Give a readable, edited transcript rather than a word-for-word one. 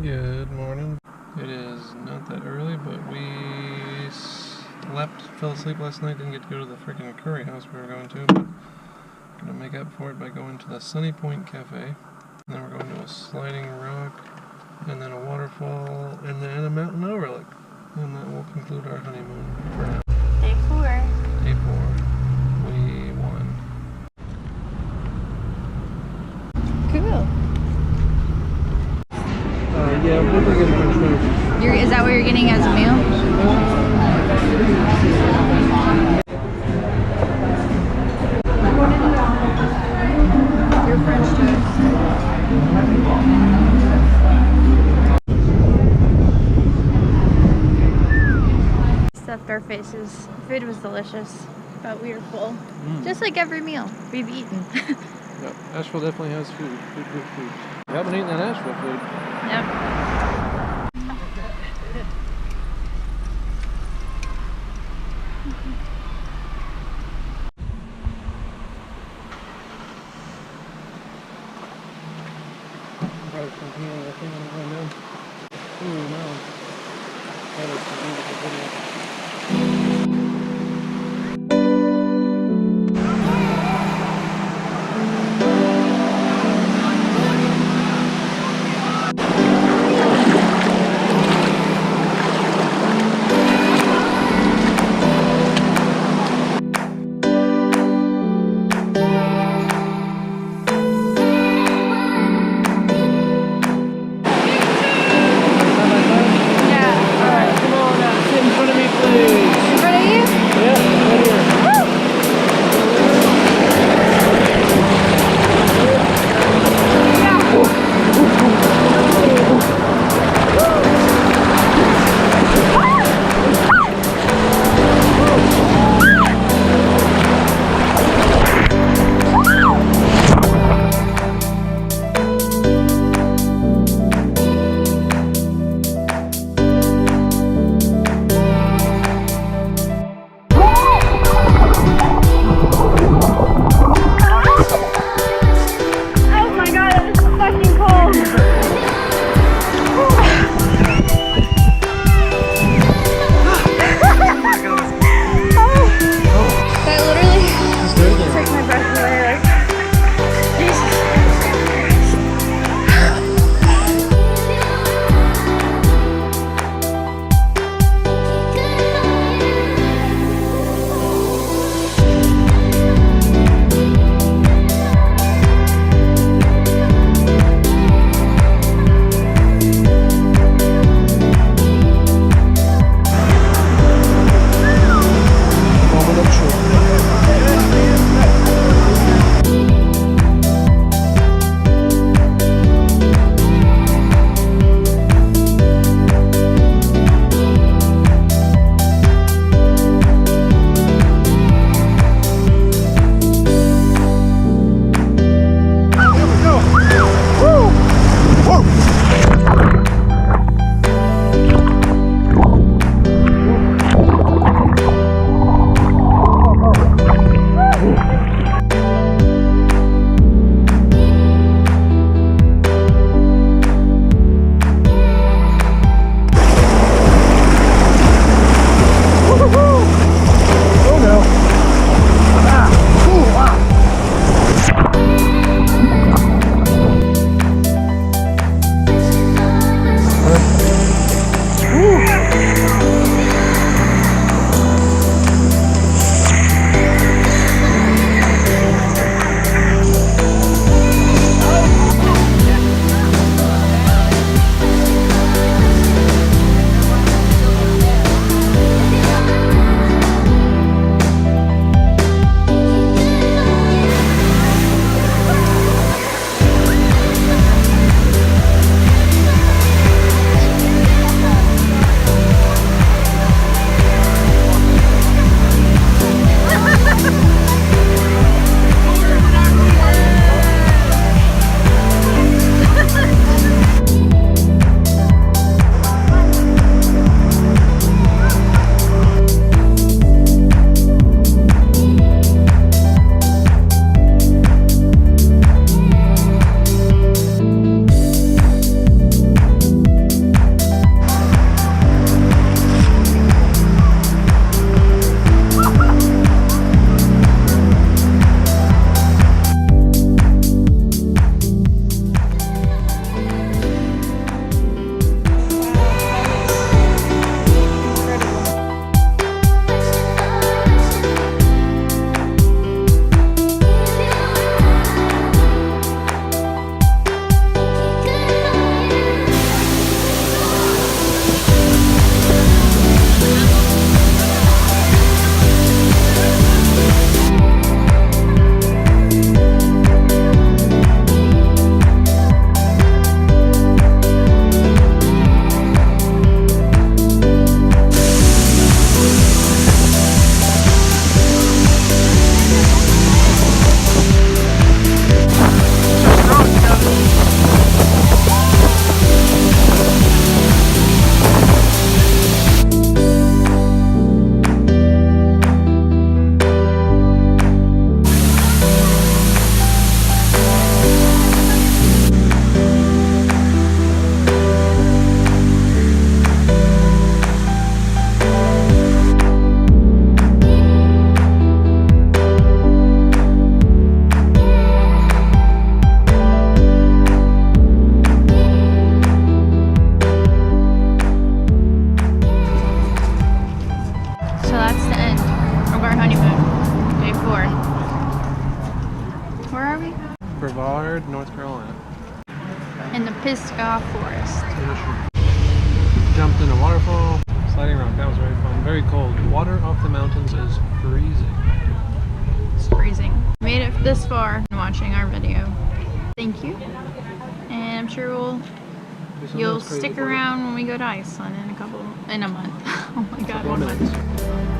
Good morning. It is not that early, but we fell asleep last night, didn't get to go to the freaking curry house we were going to, but gonna make up for it by going to the Sunny Point Cafe. And then we're going to a sliding rock, and then a waterfall, and then a mountain overlook. And that will conclude our honeymoon for now. Day 4. Day 4. We won. Cool. Yeah, we're gonna get French toast. Is that what you're getting as a meal? Your French toast. Stuffed our faces. Food was delicious, but we were full. Just like every meal we've eaten. Yep, Asheville definitely has food. Food. You haven't eaten that Asheville food. Yep. Ooh, no. That is a beautiful video. Come on now, sit in front of me, please. breakfast. Jumped in a waterfall, sliding around. That was very fun. Very cold. Water off the mountains is freezing. It's freezing. Made it this far watching our video. Thank you. And I'm sure you'll stick around when we go to Iceland in a month. Oh my god, 1 month.